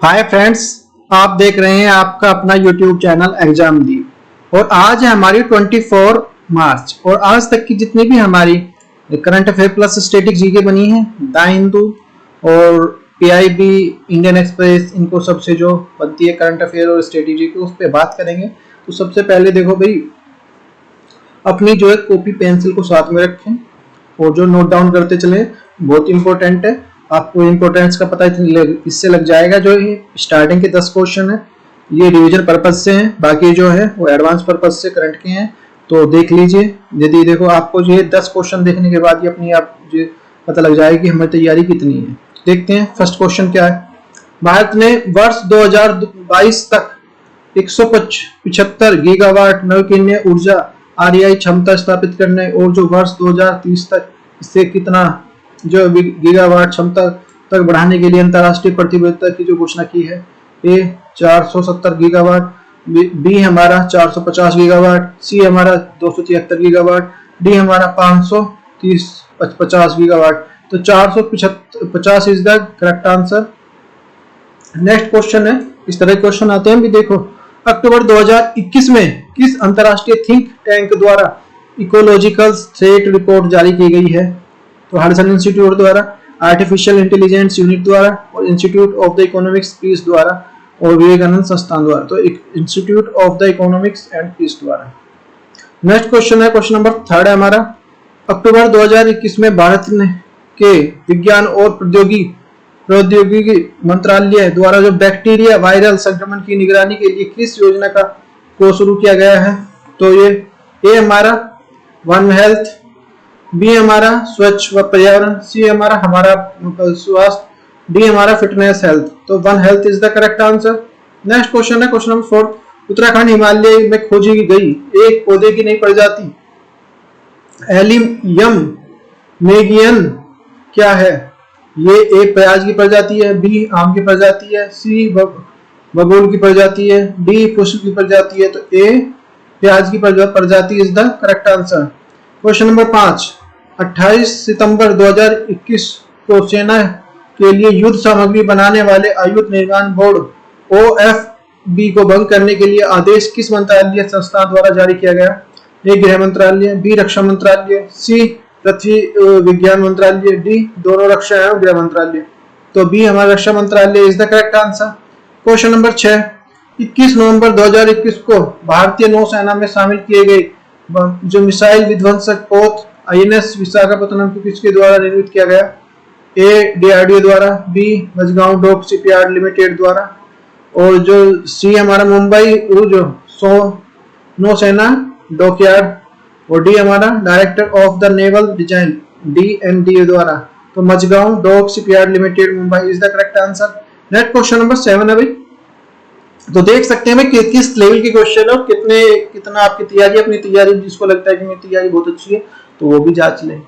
Hi friends, आप देख रहे हैं आपका अपना यूट्यूब चैनल एग्जाम दी। और आज है हमारी 24 मार्च और आज तक की जितनी भी हमारी current affair plus static GK बनी है, द हिंदू और पीआईबी, इंडियन एक्सप्रेस, इनको सबसे जो बनती है करंट अफेयर और स्टैटिक जीके, उस पर बात करेंगे। तो सबसे पहले देखो भाई, अपनी जो है कॉपी पेंसिल को साथ में रखें और जो नोट डाउन करते चले, बहुत इंपॉर्टेंट है। आपको इंपॉर्टेंस का पता इससे लग जाएगा। जो ये स्टार्टिंग के 10 क्वेश्चन है ये रिवीजन पर्पज से हैं, बाकी जो है वो एडवांस पर्पज से करंट के हैं, तो देख लीजिए। यदि देखो आपको जो 10 क्वेश्चन देखने के बाद ही अपनी आप जो पता लग जाएगी कि हमारी तैयारी कितनी है। देखते हैं फर्स्ट क्वेश्चन क्या है। भारत ने वर्ष 2022 तक 175 गीगावाट नवीकरणीय ऊर्जा आरई क्षमता स्थापित करने और जो वर्ष 2030 तक इससे कितना जो गीगावाट क्षमता तक बढ़ाने के लिए अंतरराष्ट्रीय प्रतिबद्धता की जो घोषणा की है। ए 470 गीगावाट, बी हमारा 450 गीगावाट, सी हमारा 273 गीगावाट, डी हमारा 550 गीगावाट। तो 450 is the correct answer. Next question है, इस तरह क्वेश्चन आते हैं भी। देखो, अक्टूबर 2021 में किस अंतरराष्ट्रीय थिंक टैंक द्वारा इकोलॉजिकल थ्रेट रिपोर्ट जारी की गई है? तो हडसन इंस्टीट्यूट द्वारा, आर्टिफिशियल इंटेलिजेंस यूनिट द्वारा और institute of the economics peace द्वारा और विवेकानंद संस्थान द्वारा। तो institute of the economics and peace द्वारा। नेक्स्ट क्वेश्चन है, क्वेश्चन नंबर 3 है हमारा। अक्टूबर 2021 में भारत के विज्ञान और प्रौद्योगिकी मंत्रालय द्वारा जो बैक्टीरिया वायरल संक्रमण की निगरानी के लिए किस योजना को शुरू किया गया है? तो ये ए हमारा वन हेल्थ, बी हमारा स्वच्छ व पर्यावरण, सी हमारा स्वास्थ्य, डी हमारा फिटनेस हेल्थ। तो one health is the correct answer. Next question है, क्वेश्चन नंबर 4। उत्तराखंड हिमालय में खोजी गई एक पौधे की नई प्रजाति एलियम मेगियन क्या है? ये ए प्याज की प्रजाति है, बी आम की प्रजाति है, सी बबूल की प्रजाति है, डी पुष्प की प्रजाति है। तो ए प्याज की प्रजाति is the correct answer. Question number 5। 28 सितंबर 2021 को सेना के लिए युद्ध सामग्री बनाने वाले आयुध निर्माण बोर्ड OFB को भंग करने के लिए आदेश किस मंत्रालय संस्था द्वारा जारी किया गया? ए गृह मंत्रालय, बी रक्षा मंत्रालय, सी पृथ्वी विज्ञान मंत्रालय, डी दोनों रक्षा एवं गृह मंत्रालय। तो बी हमारा रक्षा मंत्रालय is the correct answer. Question number 6। 21 नवंबर 2021 को भारतीय नौसेना में शामिल किए गए जो मिसाइल विध्वंसक पोत INS विशाखापत्तनम को किसके द्वारा निर्मित किया गया? ए DRDO द्वारा, B Mazagon dock shipyard limited द्वारा और जो सी हमारा मुंबई जो नौसेना डॉकयार्ड और डी हमारा director of the naval design DNDO द्वारा। तो Mazagon dock shipyard limited Mumbai is the correct answer. Next question number 7 है भाई। तो देख सकते हैं भाई किस लेवल के क्वेश्चन है और कितना आपकी तैयारी, अपनी तैयारी जिसको लगता है कि मेरी तैयारी बहुत अच्छी है तो वो भी जांच लें।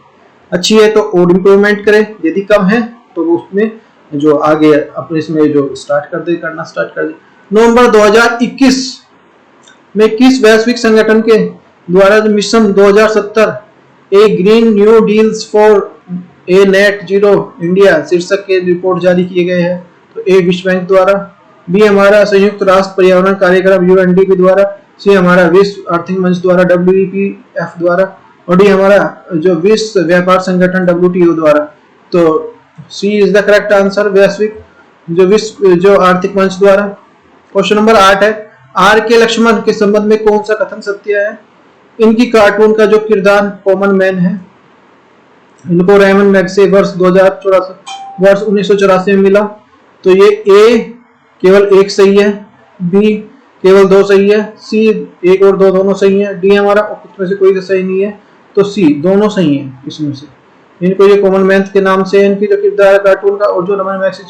अच्छी है तो और इम्प्रूवमेंट करें, यदि कम है तो उसमें जो आगे अपने इसमें जो करना स्टार्ट कर दे। नवंबर 2021 में किस वैश्विक संगठन के द्वारा mission 2070 A green new deals for a net zero India शीर्षक के रिपोर्ट जारी किए गए हैं? तो ए विश्व बैंक द्वारा, बी हमारा संयुक्त राष्ट्र पर्यावरण कार्यक्रम UNDP द्वारा, सी हमारा विश्व आर्थिक मंच द्वारा WEPF द्वारा और डी हमारा जो विश्व व्यापार संगठन WTO द्वारा। तो सी इज द करेक्ट आंसर, वैश्विक जो विश्व जो आर्थिक मंच द्वारा। क्वेश्चन नंबर 8 है। आर के लक्ष्मण के संबंध में कौन सा कथन सत्य है? इनकी कार्टून का जो किरदार कॉमन मैन है, इनको रेमन मैग्से वर्ष 1984 में मिला। तो ये ए केवल एक सही है, बी केवल 2 सही है, सी 1 और 2 दोनों सही है, डी हमारा उसमें से कोई सही नहीं है। तो सी दोनों सही हैं इसमें से। इनको ये कॉमन मैन के नाम से इनकी जो किरदार कार्टून का और जो रेमन मैग्से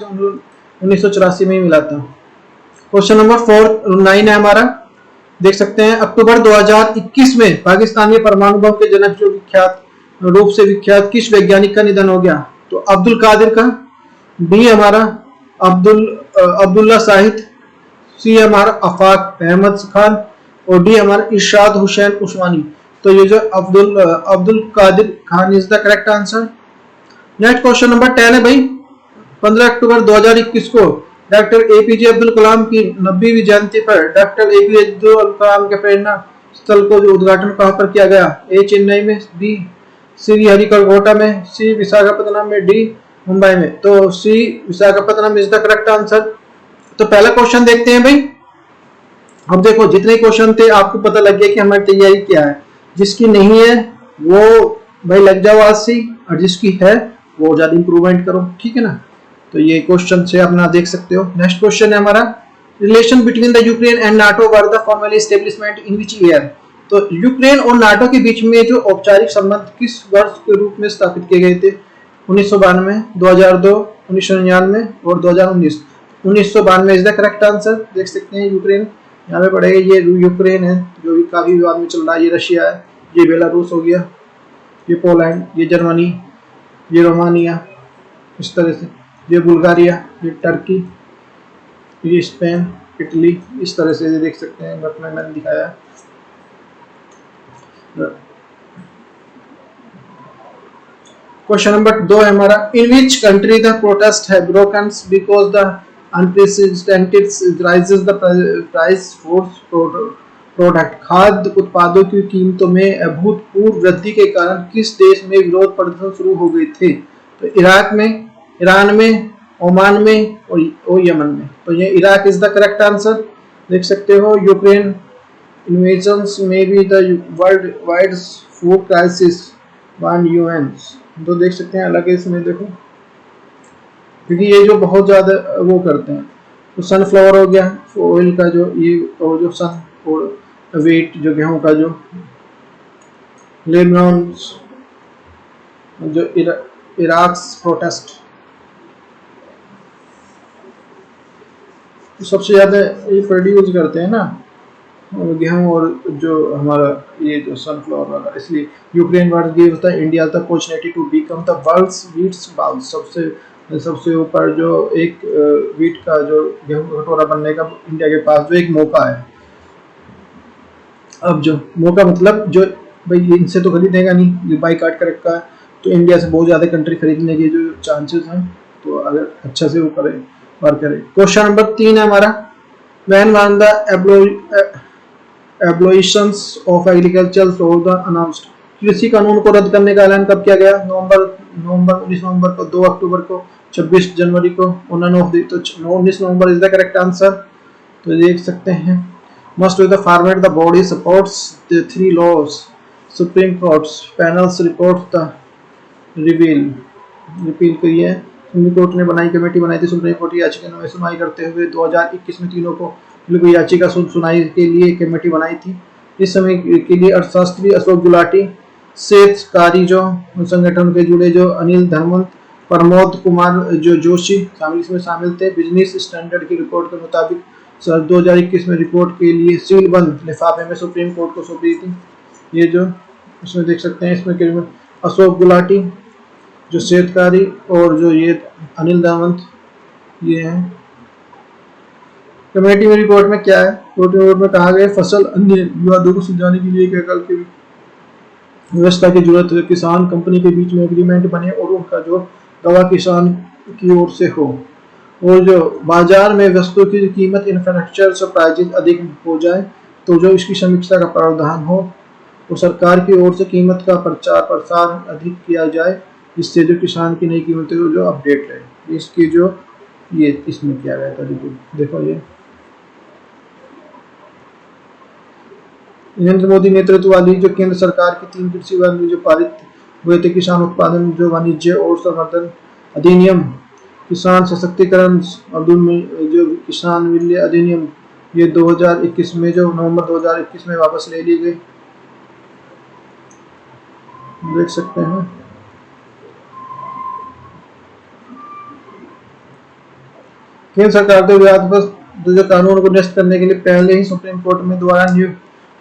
1984 में ही मिला था। क्वेश्चन नंबर 9 है हमारा। देख सकते हैं, अक्टूबर 2021 में पाकिस्तानी परमाणु बम के जनक जो विख्यात रूप से विख्यात किस वैज्ञानिक का निधन हो गया? तो अब्दुल कादिर का, बी हमारा अब्दुल्ला साहिद, सी हमारा आफाक अहमद खान और डी हमारा इरशाद हुसैन उस्मानी। तो ये जो Abdul Qadir Khan is the correct answer. Next question number 10 है भाई। 15 अक्टूबर 2021 को डॉक्टर एपीजे अब्दुल कलाम की 90वीं जयंती पर डॉक्टर एपीजे अब्दुल कलाम के प्रेरणा स्थल को जो उद्घाटन कहां पर किया गया? ए चेन्नई में, बी श्रीहरिकोटा में, सी विशाखापट्टनम में, डी मुंबई में। तो C Visakhapatnam is the correct answer. तो पहला क्वेश्चन देखते हैं भाई। अब देखो जितने क्वेश्चन थे आपको पता लग गया कि हमारी तैयारी क्या है। जिसकी नहीं है वो भाई लग जाओ आज से, और जिसकी है वो ज्यादा इंप्रूवमेंट करो, ठीक है ना। तो ये क्वेश्चन से अपना देख सकते हो। नेक्स्ट क्वेश्चन है हमारा, relation between the Ukraine and NATO were the formal establishment in which year? तो यूक्रेन और नाटो के बीच में जो औपचारिक संबंध किस वर्ष के रूप में स्थापित किए गए थे? 1992, 2002, 1999 और 2019। 1992 इज द करेक्ट आंसर। देख सकते हैं यूक्रेन यहाँ पे पड़ेगा, ये यूक्रेन है जो भी काफी विवाद में चल रहा है। ये रशिया है, ये बेलारूस हो गया, ये पोलैंड, ये जर्मनी, ये रोमानिया, इस तरह से, ये बुल्गारिया, ये टर्की, ये स्पेन, इटली, इस तरह से देख सकते हैं। बट मैंने दिखाया। क्वेश्चन नंबर 2 है हमारा, इन विच कंट्री द प्रोटेस्ट है broken because the unprecedented rises the price for product? खाद्य उत्पादों की कीमतों में अभूतपूर्व वृद्धि के कारण किस देश में विरोध प्रदर्शन शुरू हो गए थे? तो इराक में, ईरान में, ओमान में और यमन में। तो ये Iraq is the correct answer. देख सकते हो, यूक्रेन इन्वेजन्स में भी the world wide food crisis one UN. तो देख सकते हैं अलग है इसमें, देखो क्योंकि ये जो बहुत ज्यादा वो करते हैं। तो सनफ्लावर हो गया, ऑयल का जो ये, और जो सन और वेट जो गेहूं का जो, लेबनान जो इराक प्रोटेस्ट, तो सबसे ज्यादा ये प्रोड्यूस करते हैं ना गेहूं और जो हमारा ये जो सनफ्लावर वाला। इसलिए Ukraine was gives the India the opportunity to become the world's wheats bowl. सबसे ऊपर जो एक व्हीट का जो गेहूं कटोरा बनने का इंडिया के पास जो एक मौका है। अब जो मौका मतलब जो भाई इनसे तो खरीदेगा नहीं, ये बाइकाट कर रखा है, तो इंडिया से बहुत ज्यादा कंट्री खरीदने के जो चांसेस हैं। तो अगर अच्छा से वो करे और करे। क्वेश्चन नंबर 3 है हमारा, when one the abolitions of agriculture law the announced? कृषि कानून को रद्द करने का ऐलान कब किया गया? 19 नवंबर को, 2 अक्टूबर को, 26 जनवरी को, 19 November is the correct answer. तो देख सकते हैं, must be the format the body supports the 3 laws. Supreme Court's panels report the repeal की है। सुप्रीम कोर्ट ने बनाई कमेटी बनाई थी सुप्रीम कोर्ट की याचिका में सुनवाई करते हुए 2021 में तीनों को याचिका सुनवाई के लिए कमेटी बनाई थी। इस समय के लिए अर्थशास्त्री अशोक गुलाटी, सेठकारी जो संगठन के जुड़े जो अनिल धर्मंत, प्रमोद कुमार जो जोशी इसमें शामिल थे। बिजनेस स्टैंडर्ड की रिपोर्ट के मुताबिक 2021 में रिपोर्ट के लिए सील बंद लिफाफे में सुप्रीम कोर्ट को सौंपी थी। ये जो इसमें देख सकते हैं, इसमें अशोक गुलाटी, जो सेठकारी और जो ये अनिल दामंत, ये है। कमेटी में रिपोर्ट में क्या है? रिपोर्ट में कहा गया फसल अन्य विवादों को सुलझाने के लिए एक की व्यवस्था की जरूरत है। किसान कंपनी के बीच में एग्रीमेंट बने और उनका जो दवा किसान की ओर से हो, और जो बाजार में वस्तु की कीमत इंफ्रास्ट्रक्चर से प्राइस अधिक हो जाए तो जो इसकी समीक्षा का प्रावधान हो, तो सरकार की ओर से कीमत का प्रचार प्रसार अधिक किया जाए, जिससे जो किसान की नई कीमतें जो अपडेट रहे। इसकी जो ये इसमें किया गया था, देखो ये नरेंद्र मोदी नेतृत्व वाली जो केंद्र सरकार की 3 कृषि कानून जो पारित हुए थे, किसान उत्पादन जो वाणिज्य और संवर्धन अधिनियम, किसान सशक्तिकरण जो किसान मूल्य अधिनियम, ये 2021 में जो नवंबर 2021 में वापस ले ली गई। देख सकते हैं, केंद्र सरकार के विवादास्पद जो कानून को निरस्त करने के लिए पहले ही सुप्रीम कोर्ट में द्वारा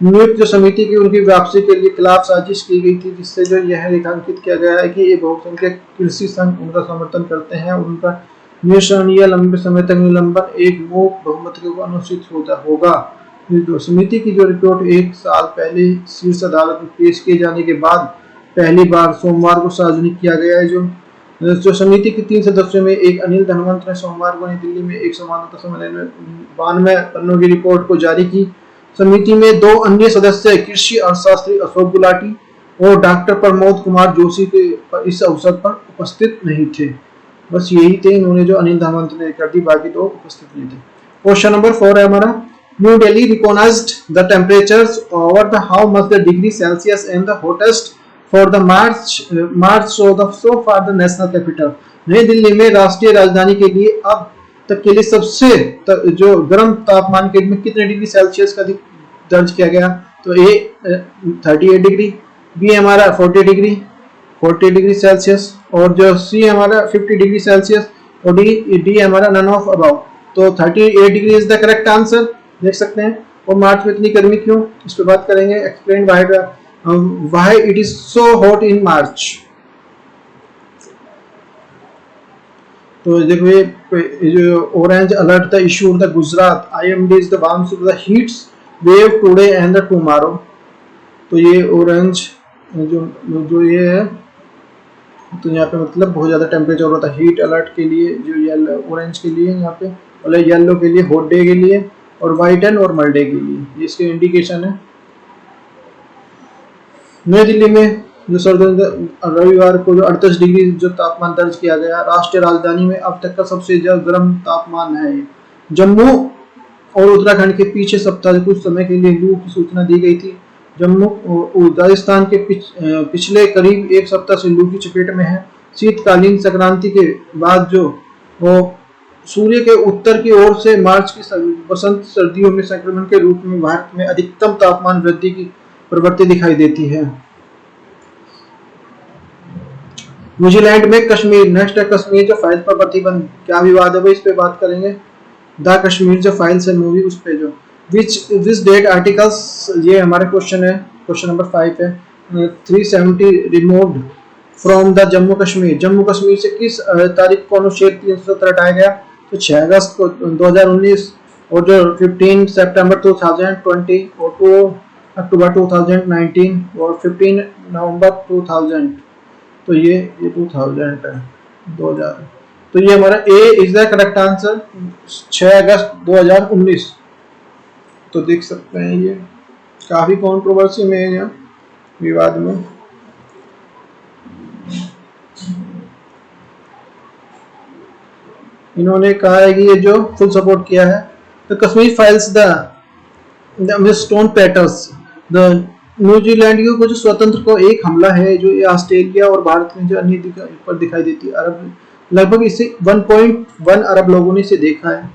नियुक्त जो समिति की उनकी वापसी के लिए खिलाफ साजिश की गई थी, जिससे जो यह रेखांकित किया गया है कि ये बहुसंख्यक कृषि संघ उनका समर्थन करते हैं। उनका निःसंदेह लंबे समय तक निलंबन एक मूक बहुमत को अनुचित होगा। जो समिति की जो रिपोर्ट 1 साल पहले शीर्ष अदालत में पेश किए जाने के बाद पहली बार सोमवार को सार्वजनिक किया गया है। जो जो समिति के 3 सदस्यों में एक अनिल धनवंत ने सोमवार को नई दिल्ली में एक संवाददाता सम्मेलन में 92 पन्नों की रिपोर्ट को जारी की। समिति में 2 अन्य सदस्य कृषि अर्थशास्त्री अशोक गुलाटी और डॉक्टर प्रमोद कुमार जोशी के इस अवसर पर उपस्थित नहीं थे। बस यही थे इन्होंने जो अनिल धनवंत ने कर दी, बाकी 2 उपस्थित नहीं थे। क्वेश्चन नंबर 4 है हमारा, New Delhi recognised the temperatures over the how much the degree Celsius and the hottest for the March so for the national capital. नई दिल्ली में राष्ट्रीय राजधानी के लिए अब तक के लिए सबसे जो गर्म तापमान के में कितने डिग्री सेल्सियस का दर्ज किया गया, तो ए 38 डिग्री, बी हमारा 40 डिग्री सेल्सियस, और जो सी हमारा 50 डिग्री सेल्सियस, और डी हमारा नन ऑफ अबाउ। तो 38 degree is the correct answer, देख सकते हैं। और मार्च में इतनी गर्मी क्यों, इस पर बात करेंगे। Explain why it is so hot in March. तो देखो ये जो ऑरेंज अलर्ट था issued the Gujarat IMD is the warms to the heats wave today and the tomorrow. तो ये ऑरेंज जो ये है, तो यहाँ पे मतलब बहुत ज़्यादा टेम्परेचर होता है हीट अलर्ट के लिए, जो येलो ऑरेंज के लिए यहाँ पे, और येलो के लिए हॉट डे के लिए, और वाइट एंड नॉर्मल डे के लिए, ये इसके इंडिकेशन है। नई दिल्ली में जो रविवार को जो 38 डिग्री जो तापमान दर्ज किया गया, राष्ट्रीय राजधानी में अब तक का सबसे ज्यादा गर्म तापमान है। जम्मू और उत्तराखंड के पीछे सप्ताह कुछ समय के लिए लू की सूचना दी गई थी। जम्मू और राजस्थान के पिछले करीब एक सप्ताह से लू की चपेट में है। शीतकालीन संक्रांति के बाद जो वो सूर्य के उत्तर की ओर से मार्च की बसंत सर्दियों में संक्रमण के रूप में भारत में अधिकतम तापमान वृद्धि की प्रवृत्ति दिखाई देती है। न्यूजीलैंड में कश्मीर, नेक्स्ट है कश्मीर जो फाइल पर प्रतिबंध, क्या विवाद है भाई, इस पे बात करेंगे। द कश्मीर जो फाइल्स है मूवी, उस पे जो विच डेट आर्टिकल्स, ये हमारे क्वेश्चन है, क्वेश्चन नंबर 5 है। 370 removed from the Jammu Kashmir, Jammu Kashmir से किस तारीख को अनुच्छेद 370 हटाया गया, तो 6 अगस्त को 2019, और जो 15 सितंबर 2020, और 2 अक्टूबर 2019, और 15 नवंबर 2000। तो ये 2000 है, 2000। तो ये हमारा ए इज द करेक्ट आंसर, 6 अगस्त 2019। तो देख सकते हैं ये काफी कंट्रोवर्सी में है, विवाद में। इन्होंने कहा है कि ये जो फुल सपोर्ट किया है। तो Kashmir files the stone patters the New Zealand को जो स्वतंत्र को एक हमला है जो ये ऑस्ट्रेलिया और भारत में जो अन्य पर दिखाई देती है। अरब लगभग इसे 1.1 अरब लोगों ने इसे देखा है।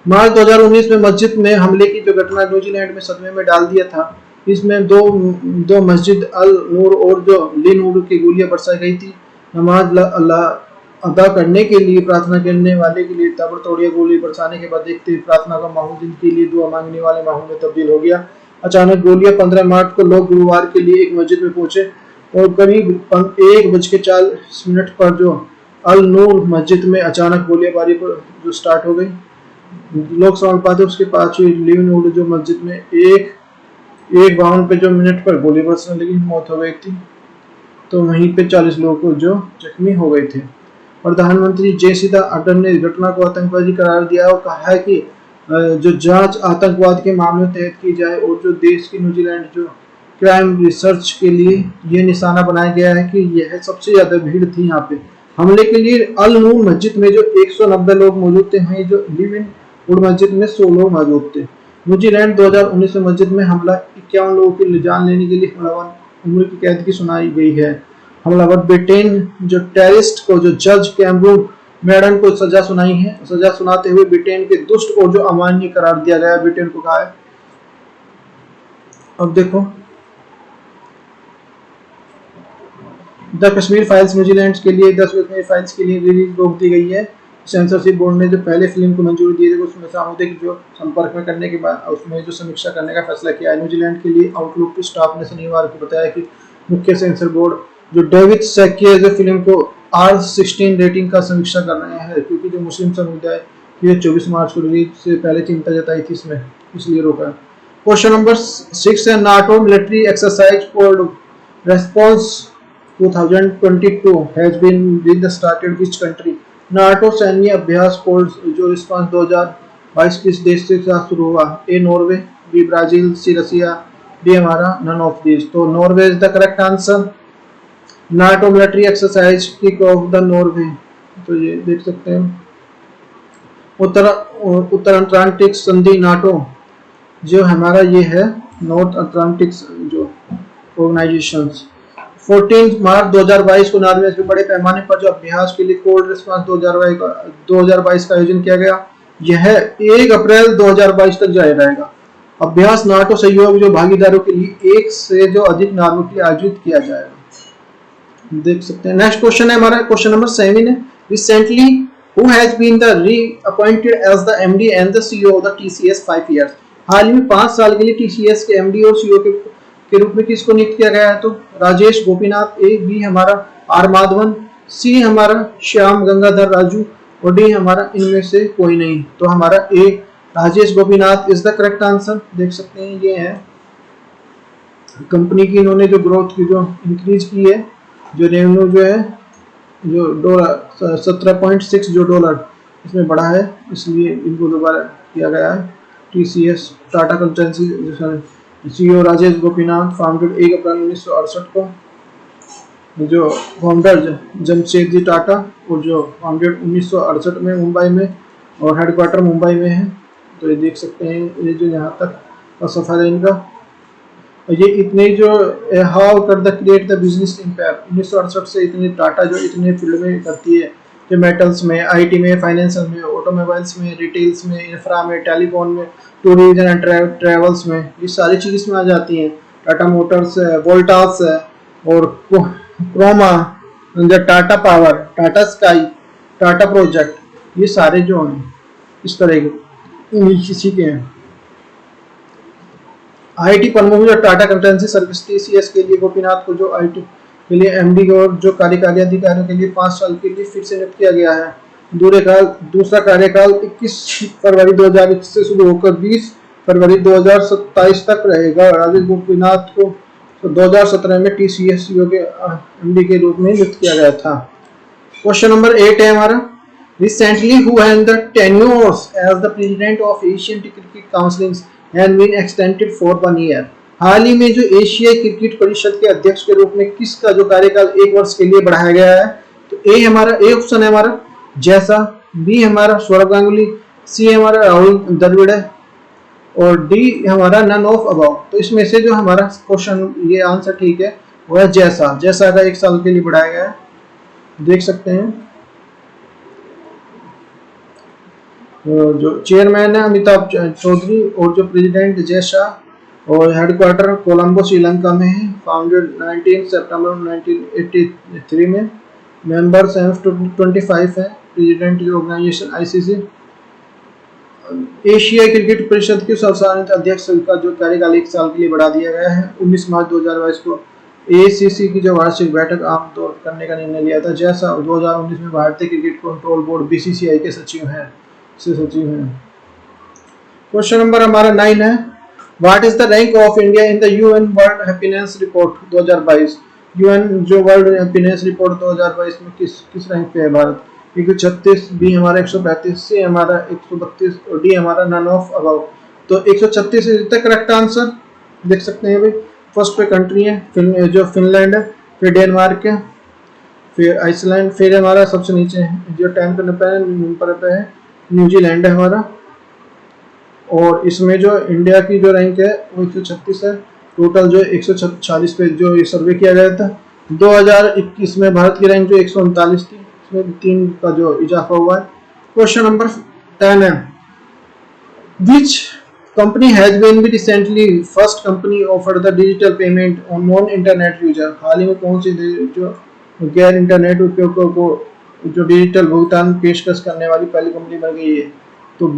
मार्च 2019 में मस्जिद में हमले की जो घटना न्यूजीलैंड में सदमे में डाल दिया था, इसमें दो मस्जिद अल नूर और जो ली नूर की गोलियां बरसाई गई थी। नमाज अल्लाह अदा करने के लिए प्रार्थना करने वाले के लिए ताबड़तोड़ गोली बरसाने के बाद देखते ही प्रार्थना का माहौल जिनके लिए दुआ मांगने वाले माहौल में तब्दील हो गया। अचानक गोलियां 15 मार्च को लोग गुरुवार के लिए एक मस्जिद में पहुंचे और करीब 1:40 पर जो अल नूर मस्जिद में अचानक गोलीबारी पर जो स्टार्ट हो गई। लोग समझ पाते उसके पास ही लिविंग वुड जो मस्जिद में 1:52 पे जो मिनट पर गोली बरसने लगी, मौत हो गई थी। तो वहीं पे 40 लोग जो जख्मी हो गए थे। प्रधानमंत्री जेसिंदा अर्डर्न ने घटना को आतंकवादी करार दिया और कहा है कि जो जांच आतंकवाद के मामले तहत की जाए और जो देश की न्यूजीलैंड जो क्राइम रिसर्च के लिए ये निशाना बनाया गया है कि यह सबसे ज्यादा भीड़ थी यहाँ पे हमले के लिए। अल नूर मस्जिद में जो 190 लोग मौजूद थे, वहीं जो लिव इन वुड मस्जिद में 100 लोग मौजूद थे। न्यूजीलैंड 2019 में मस्जिद में हमला 51 लोगों की जान लेने के लिए हमलावर उम्र की कैद की सुनाई गई है। हमलावर ब्रिटेन जो टेररिस्ट को जो जज कैमरून मैडन को सजा सुनाई है। सजा सुनाते हुए ब्रिटेन के दुष्ट और जो अमान्य करार दिया गया, ब्रिटेन को कहा है। अब देखो द कश्मीर फाइल्स न्यूजीलैंड के लिए 10 कश्मीर फाइल्स के लिए रिलीज रोक दी गई है। सेंसरशिप बोर्ड ने जो पहले फिल्म को मंजूरी दी थी उसमें सामुदायिक जो संपर्क में करने के बाद उसमें जो समीक्षा करने का फैसला किया है। न्यूजीलैंड के लिए आउटलुक के स्टाफ ने शनिवार को बताया कि मुख्य सेंसर बोर्ड जो डेविड सैकिया जो फिल्म को R16 रेटिंग का समीक्षा कर रहे हैं, क्योंकि जो मुस्लिम समुदाय ये 24 मार्च को रिलीज से पहले चिंता जताई थी इसमें, इसलिए रोका। क्वेश्चन नंबर 6 है NATO military exercise called response 2022 has been started which country? NATO सैन्य अभ्यास कोर्स जो रिस्पांस 2022 किस देश से शुरू हुआ? A Norway, B Brazil, C Russia, D हमारा नन ऑफ दिस। तो Norway is the correct answer. NATO military exercise kick off the Norway, तो ये देख सकते हैं। उत्तर अटलांटिक संधि नाटो जो हमारा ये है नॉर्थ अटलांटिक जो ऑर्गेनाइजेशन। 14 मार्च 2022 को नॉर्वे में बड़े पैमाने पर जो अभ्यास के लिए कोल्ड रिस्पांस 2022 का आयोजन किया गया। यह 1 अप्रैल 2022 तक जारी रहेगा। अभ्यास नाटो सहयोग जो भागीदारों के लिए 1 से जो अधिक नार्वों के लिए आयोजित किया जाएगा। देख सकते हैं। नेक्स्ट क्वेश्चन है हमारा क्वेश्चन नंबर 7 है। Recently who has been the reappointed as the MD and the CEO of the TCS 5 years. हाल ही में 5 साल के लिए टीसीएस के एमडी और सीईओ के रूप में किसको नियुक्त किया गया है? तो राजेश गोपीनाथ, ए, बी हमारा आर माधवन, सी हमारा श्याम गंगाधर राजू और डी हमारा इनमें से कोई नहीं। तो हमारा A Rajesh Gopinath is the correct answer. देख सकते हैं ये है कंपनी की इन्होंने जो ग्रोथ की जो इंक्रीज की है, जो रेवेन्यू जो है जो डॉलर 17.6 जो डॉलर इसमें बढ़ा है, इसलिए इनको दोबारा किया गया है। TCS Tata consultancy CEO Rajesh Gopinath founded 1 अप्रैल 1968 को, जो फाउंडर जमशेदजी टाटा और जो फाउंडेड 1968 में मुंबई में और हेडक्वार्टर मुंबई में है। तो ये देख सकते हैं ये जो यहाँ तक का सफर है इनका। ये इतने जो हाउ कर the create the business impact 1968 से इतने टाटा जो इतने फील्ड में करती है, जो मेटल्स में, आईटी में, फाइनेंशियल में, ऑटोमोबाइल्स में, रिटेल्स में, इंफ्रा में, टेलीफोन में, टूरिज्म एंड ट्रेवल्स में, ये सारी चीज़ इसमें आ जाती हैं। टाटा मोटर्स है, वोल्टास है और Croma, Tata Power, Tata Sky, Tata Project, ये सारे जो हैं इस तरह के किसी के हैं। आईटी प्रमुख जो टाटा कंसल्टेंसी सर्विस टीसीएस के लिए गोपीनाथ को जो आईटी के लिए एमडी और जो कार्यकारी अधिकारियों के लिए 5 साल के लिए फिर से नियुक्त किया गया है। दूसरा कार्यकाल 21 फरवरी 2021 से शुरू होकर 20 फरवरी 2027 तक रहेगा। राजेश गोपीनाथ को 2017 में टीसीएस के एमडी के रूप में नियुक्त किया गया था। क्वेश्चन नंबर 8 है हमारा। Recently who has the tenures as the president of Asian cricket council and been extended for 1 year। हाल ही में जो एशियाई क्रिकेट परिषद के अध्यक्ष के रूप में किसका जो कार्यकाल 1 वर्ष के लिए बढ़ाया गया है? तो ए ऑप्शन है हमारा जैसा, बी हमारा सौरभ गांगुली, सी हमारा राहुल द्रविड़ और डी हमारा नन ऑफ अबव। तो इसमें से जो हमारा क्वेश्चन ये आंसर ठीक है वो है जैसा का 1 साल के लिए बढ़ाया गया है। देख सकते हैं जो चेयरमैन है अमिताभ चौधरी और जो प्रेसिडेंट जय शाह और हेडक्वार्टर कोलंबो श्रीलंका में है। फाउंडेड 19 सितंबर 1983 में। मेंबर्स हैं 25 है। प्रेसिडेंट जो ऑर्गेनाइजेशन आईसीसी एशियाई क्रिकेट परिषद के सर्वसाधारण अध्यक्ष का जो कार्यकाल 1 साल के लिए बढ़ा दिया गया है। 19 मार्च 2022 को एसीसी की जो वार्षिक बैठक आमतौर करने का निर्णय लिया था। जैसा 2019 में भारतीय क्रिकेट कंट्रोल बोर्ड बीसीसीआई के सचिव हैं। क्वेश्चन नंबर हमारा 9 है। What is the rank of India in the UN world happiness report 2022। UN जो वर्ल्ड हैप्पीनेस रिपोर्ट 2022 में किस रैंक पे है भारत? 136, बी हमारा 135, सी हमारा 132 और डी हमारा नन ऑफ अबव। तो 136 इज द करेक्ट आंसर। देख सकते हैं भाई फर्स्ट पे कंट्री है जो फिनलैंड है, फिर डेनमार्क है, फिर आइसलैंड, फिर हमारा सबसे नीचे है जो 10 नंबर पे है न्यूजीलैंड है हमारा। और इसमें जो इंडिया की जो रैंक है वो 136 है। टोटल जो 146 पे जो ये सर्वे किया गया था। 2021 में भारत की रैंक जो 139 थी, इसमें 3 का जो इजाफा हुआ है। क्वेश्चन नंबर 10 है। Which company has been recently first company offer the digital payment on non internet user. हाल ही में कौन सी जो गैर इंटरनेट उपयोगों को जो डिजिटल भुगतान पेशकश करने वाली पहली कंपनी बन गई है? तो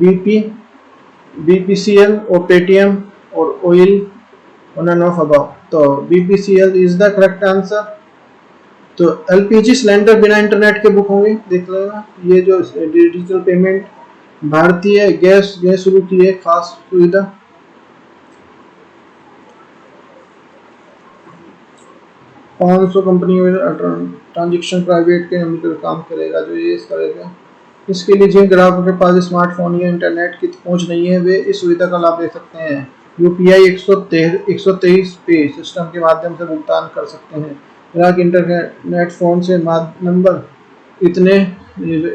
बीपीसीएल और पेटीएम और ऑयल और नन ऑफ अबव। तो BPCL is the correct answer. तो एलपीजी सिलेंडर बिना इंटरनेट के बुक होंगे। देख लेना ये जो डिजिटल पेमेंट भारतीय गैस शुरू की है खास सुविधा। 500 कंपनी ट्रांजेक्शन प्राइवेट के मिलकर काम करेगा, जो ये इस करेगा। इसके लिए जिन ग्राहकों के पास स्मार्टफोन या इंटरनेट की पहुंच नहीं है वे इस सुविधा का लाभ ले सकते हैं। यूपीआई 123 पे सिस्टम के माध्यम से भुगतान कर सकते हैं। ग्राहक इंटरनेट फोन से नंबर इतने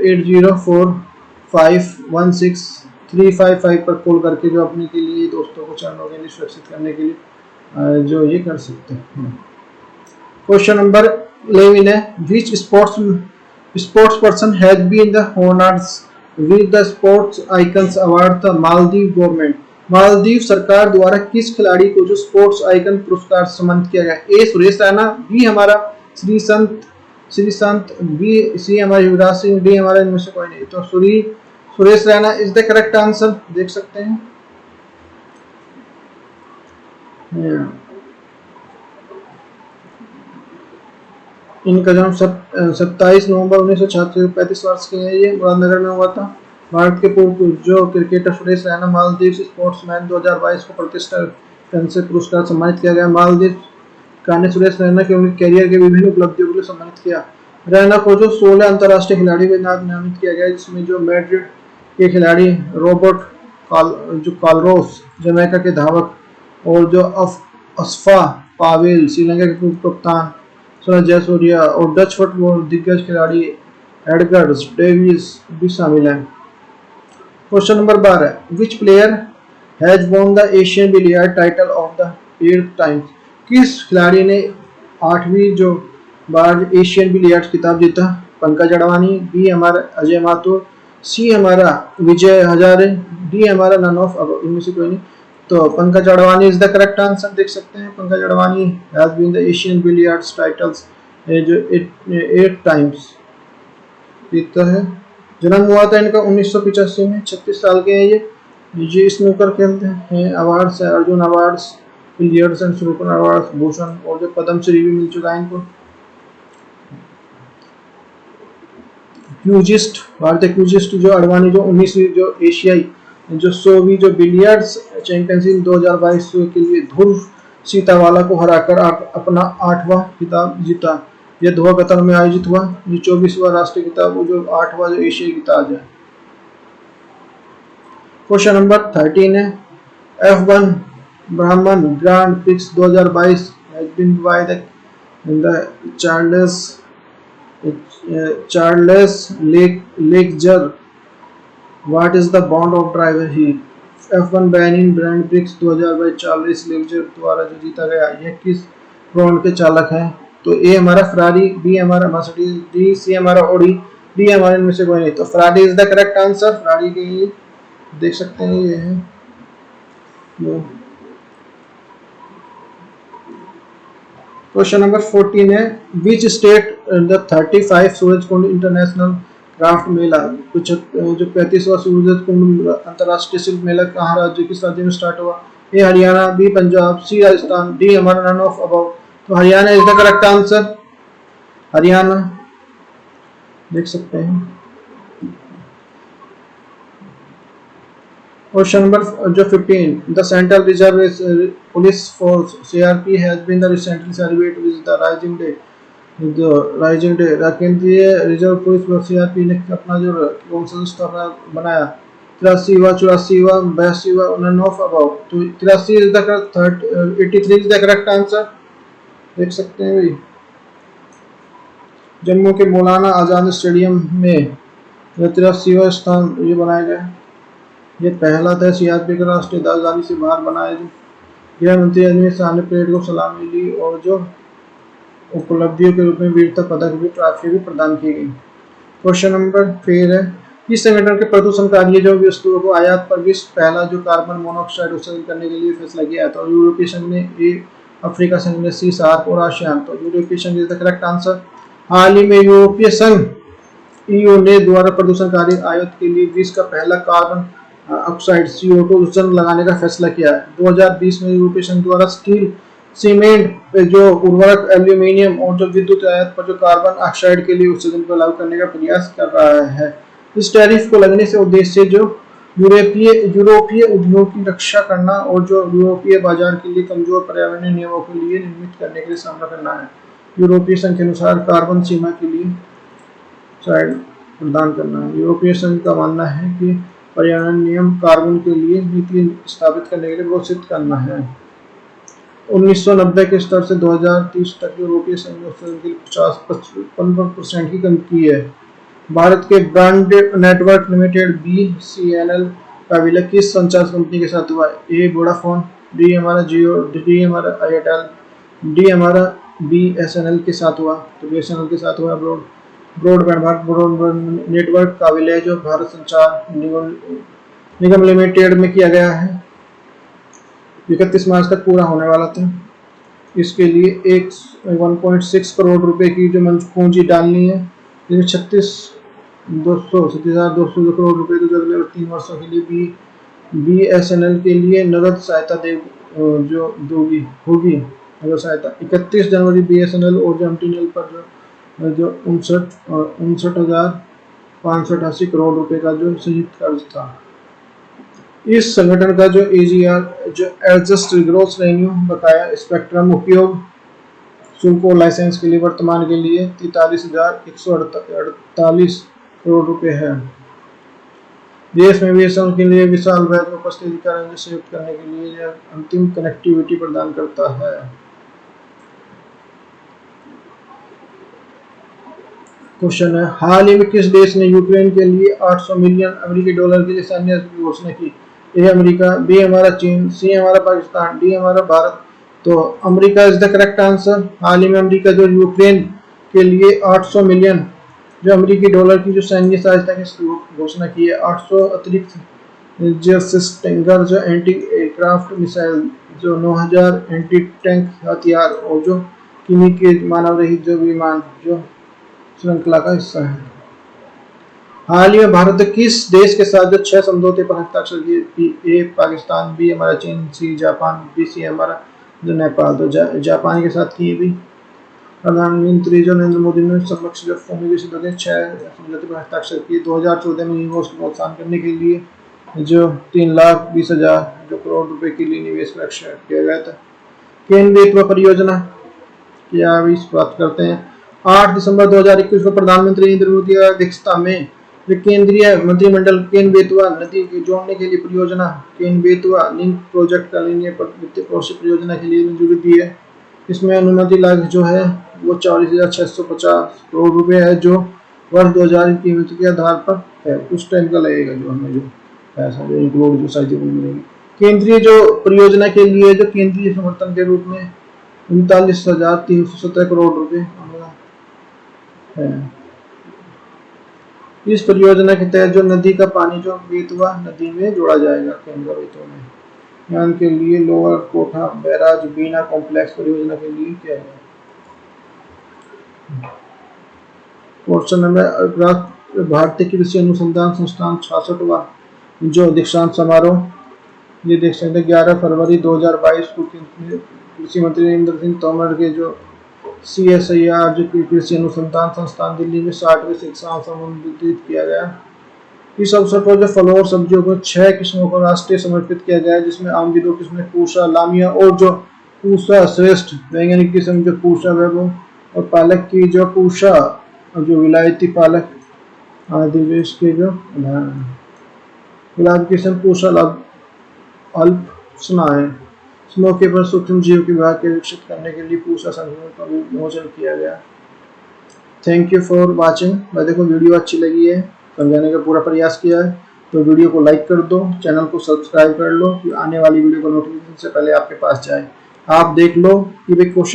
804516 पर कॉल करके जो अपने के लिए दोस्तों को चरणों के लिए सुरक्षित करने के लिए जो ये कर सकते हैं। क्वेश्चन नंबर 11 है, which sports person has been the honours with the sports icons award the Maldives government. Maldives सरकार द्वारा किस खिलाड़ी को जो स्पोर्ट्स आइकन पुरस्कार सम्मानित किया गया? ए सुरेश रैना, बी हमारा श्री संत, बी सी हमारा युवराज सिंह, डी हमारा इनमें से कोई नहीं। तो Suresh Raina is the correct answer, देख सकते हैं। इनका जन्म 27 नवंबर 1976 35 वर्ष के हैं। ये मुरादनगर में हुआ था। भारत के पूर्व जो क्रिकेटर सुरेश रैना मालदीव स्पोर्ट्समैन 2022 को प्रतिष्ठा से पुरस्कार सम्मानित किया गया। मालदीव ने सुरेश रैना के उनके कैरियर के विभिन्न उपलब्धियों के लिए सम्मानित किया। रैना को जो 16 अंतर्राष्ट्रीय खिलाड़ी के नाम नामित किया गया, जिसमें जो मैड्रिड के खिलाड़ी रॉबर्ट कार्लोस जमैका के धावक और जो अफा पावेल श्रीलंका के पूर्व कप्तान जयसूर्या और डच फुटबॉल दिग्गज खिलाड़ी एडगर डेविस भी शामिल हैं। Question number 12, which player has won the Asian billiard title of the 8th times. किस खिलाड़ी ने 8वीं जो बार एशियन बिलियर्ड खिताब जीता? पंकज अडवाणी, बी हमारा अजय माथुर, सी हमारा विजय हजारे, डी हमारा नन ऑफ इनमें से कोई नहीं। तो Pankaj Advani is the correct answer, देख सकते हैं। Pankaj Advani has been the Asian billiards titles जो 8 टाइम्स जीता है। जन्म हुआ था इनका 1985 में, 36 साल के हैं ये स्नूकर खेलते हैं। अवार्ड्स है Arjun awards, billiards and snooker awards, Bhushan और जो पद्मश्री भी मिल चुका है इनको। क्यूजिस्ट, भारतीय क्यूजिस्ट जो अडवाणी जो 19वीं जो एशियाई जो 100वीं जो बिलियर्ड्स चैंपियनशिप 2022 के लिए ध्रुव सीतावाला को हराकर अपना 8वां खिताब जीता। यह दोहा कतर में आयोजित हुआ। ये 24वां राष्ट्रीय खिताब जो 8वां जो एशियाई खिताब है। क्वेश्चन नंबर 13 है, F1 ब्राह्मण grand prix 2022 has been by the Charles Leclerc. What is the bond of driver here? F1 Bahrain grand prix 2022 Charles Leclerc द्वारा जो जीता गया, यह किस ब्रांड के चालक हैं? तो ए हमारा फरारी, बी हमारा मर्सिडीज, डी सी हमारा ऑडी, डी हमारे इनमें से कोई नहीं। तो Ferrari is the correct answer. Ferrari के ये देख सकते हैं ये है। क्वेश्चन नंबर 14 है, which state the 35 Surajkund international craft Mela जो 35वां सूरजकुंड अंतर्राष्ट्रीय शिल्प मेला कहाँ राज्य किस राज्य में स्टार्ट हुआ? A Haryana, B Punjab, C Rajasthan, D हमारा नन ऑफ अबव। तो Haryana is the correct answer, Haryana देख सकते हैं। क्वेश्चन नंबर जो 15, the central reserve police force CRP has been the recently celebrate with the rising day. केंद्रीय रिजर्व पुलिस बल CRP ने अपना जो कौन सा स्थापना बनाया? 83वां, 84वां, 82वां, नन ऑफ अबव। तो 83 is the correct, 83 is the correct answer, देख सकते हैं भाई। जम्मू के मौलाना आजाद स्टेडियम में 83वां स्थान ये बनाया गया। ये पहला था CRP के राष्ट्रीय राजधानी से बाहर बनाया। गृह मंत्री अजमेर शाह ने परेड को सलामी ली और जो उपलब्धियों के रूप में वीरता पदक भी ट्रॉफी भी प्रदान की गई। क्वेश्चन नंबर 13 है, इस संगठन के प्रदूषणकारी जो वस्तुओं को आयात पर विश्व पहला जो कार्बन मोनोऑक्साइड उत्सर्जन करने के लिए फैसला किया था। यूरोपीय संघ ने, अफ्रीका संघ ने, सी सार्क और आसियान। तो यूरोपीय संघ इज द करेक्ट आंसर। हाल ही में यूरोपीय संघ EU ने द्वारा प्रदूषणकारी आयात के लिए विश्व का पहला कार्बन ऑक्साइड CO2 उत्सर्जन लगाने का फैसला किया है। 2020 में यूरोपीय संघ द्वारा स्टील, सीमेंट जो उर्वरक, एल्यूमिनियम और जो विद्युत आयात पर जो कार्बन ऑक्साइड के लिए उत्सर्जन को लागू करने का प्रयास कर रहा है। इस टैरिफ को लगने से उद्देश्य जो यूरोपीय उद्योग की रक्षा करना और जो यूरोपीय बाजार के लिए कमजोर पर्यावरणीय नियमों के लिए निर्मित करने के लिए सामना करना है। यूरोपीय संघ के अनुसार कार्बन सीमा के लिए साइड प्रदान करना है। यूरोपीय संघ का मानना है कि पर्यावरण नियम कार्बन के लिए नीति स्थापित करने के लिए प्रोत्साहित करना है। 1990 के स्तर से 2030 तक यूरोपीय संघ ने उत्सर्जन के लिए 55% की कमी की है। भारत के ब्रांड नेटवर्क लिमिटेड BCNL का विलय किस संचार कंपनी के साथ हुआ है? ए वोडाफोन, डी हमारा जियो, डी हमारा एयरटेल, डी हमारा BSNL के साथ हुआ। तो BSNL के साथ हुआ। ब्रॉडबैंड भारत ब्रॉडबैंड नेटवर्क का विलय जो भारत संचार निगम लिमिटेड में किया गया है 31 मार्च तक पूरा होने वाला था। इसके लिए 1.6 करोड़ रुपए की जो पूंजी डालनी है, जिसमें 37,200 करोड़ रुपए तो अगले 3 वर्षों के लिए BSNL के लिए नगद सहायता जो होगी नगद सहायता। 31 जनवरी BSNL और MTNL पर जो 59,588 करोड़ रुपए का जो संयुक्त कर्ज था। इस संगठन का जो AGR जो एडजस्ट ग्रॉस रेवेन्यू बकाया स्पेक्ट्रम उपयोग शुल्क और लाइसेंस के लिए वर्तमान के लिए 43,148 करोड़ रुपए है। देश में BSNL के लिए विशाल वैध उपस्थिति का रेंज संयुक्त करने के लिए यह अंतिम कनेक्टिविटी प्रदान करता है। क्वेश्चन है, हाल ही में किस देश ने यूक्रेन के लिए 800 मिलियन अमेरिकी डॉलर के लिए सैन्य की घोषणा की? ए अमेरिका, बी हमारा चीन, सी हमारा पाकिस्तान, डी हमारा भारत। तो America is the correct answer. हाल ही में अमेरिका जो यूक्रेन के लिए 800 मिलियन जो अमेरिकी डॉलर की जो सैन्य सहायता की घोषणा की है। 800 अतिरिक्त स्टिंगर जो एंटी एयरक्राफ्ट मिसाइल, जो 9000 एंटी टैंक हथियार और जो किमी के मानव रहित जो विमान जो श्रृंखला का हिस्सा है। हाल ही में भारत ने किस देश के साथ जो 6 समझौते पर हस्ताक्षर किए? ए पाकिस्तान, बी हमारा चीन, सी जापान, बी सी हमारा जो नेपाल। तो जापान के साथ किए भी। प्रधानमंत्री जो नरेंद्र मोदी ने समक्ष जो 6 समझौते पर हस्ताक्षर किए। 2014 में निवेश को प्रोत्साहन करने के लिए जो 3,20,000 जो करोड़ रुपए के लिए निवेश लक्ष्य किया गया था। केन बेतवा परियोजना की अभी इस बात करते हैं। 8 दिसंबर 2021 को प्रधानमंत्री नरेंद्र मोदी की अध्यक्षता में केंद्रीय मंत्रिमंडल केन बेतवा नदी को जोड़ने के लिए परियोजना केन बेतवा लिंक प्रोजेक्ट का लीनियर वित्तीय परियोजना के लिए मंजूरी दी है। इसमें अनुमति लागत जो है वो 40,650 करोड़ रुपए है, जो वर्ष 2000 की कीमत के आधार पर है। उस टाइम का लगेगा जो हमें जो पैसा जो इंक्लूड जो साइज मिलेगी। केंद्रीय जो परियोजना के लिए जो केंद्रीय समर्थन के रूप में 39,370 करोड़ रुपए है। इस परियोजना के तहत जो नदी का पानी जो बेतवा नदी में जोड़ा जाएगा केंद्र बेतवा में, यहाँ के लिए लोअर कोठा बैराज बीना कॉम्प्लेक्स परियोजना के लिए किया गया। क्वेश्चन नंबर, भारतीय कृषि अनुसंधान संस्थान 66वां जो दीक्षांत समारोह ये देख सकते हैं 11 फरवरी 2022 को कृषि मंत्री नरेंद्र सिंह तोमर के जो CSIR जो कृषि अनुसंधान संस्थान दिल्ली में 60वें शिक्षा संबोधित किया गया। इस अवसर पर जो फलों और सब्जियों को 6 किस्मों को राष्ट्रीय समर्पित किया गया है, जिसमें आम की 2 किस्में पूषा लामिया और जो पूषा श्रेष्ठ वैज्ञानिक किस्म जो पूषा वैभव और पालक की जो पूषा जो विलायती पालक आदि देश के जो उदाहरण है। गुलाब किस्म पूषा अल्प सुना है। इस मौके पर सूक्ष्म जीव के विभाग के विकसित करने के लिए पूषा संगठन का विमोचन किया गया। Thank you for watching. मैं देखो वीडियो अच्छी लगी है, समझाने का पूरा प्रयास किया है, तो वीडियो को लाइक कर दो, चैनल को सब्सक्राइब कर लो कि आने वाली वीडियो का नोटिफिकेशन से पहले आपके पास जाए। आप देख लो कि भाई क्वेश्चन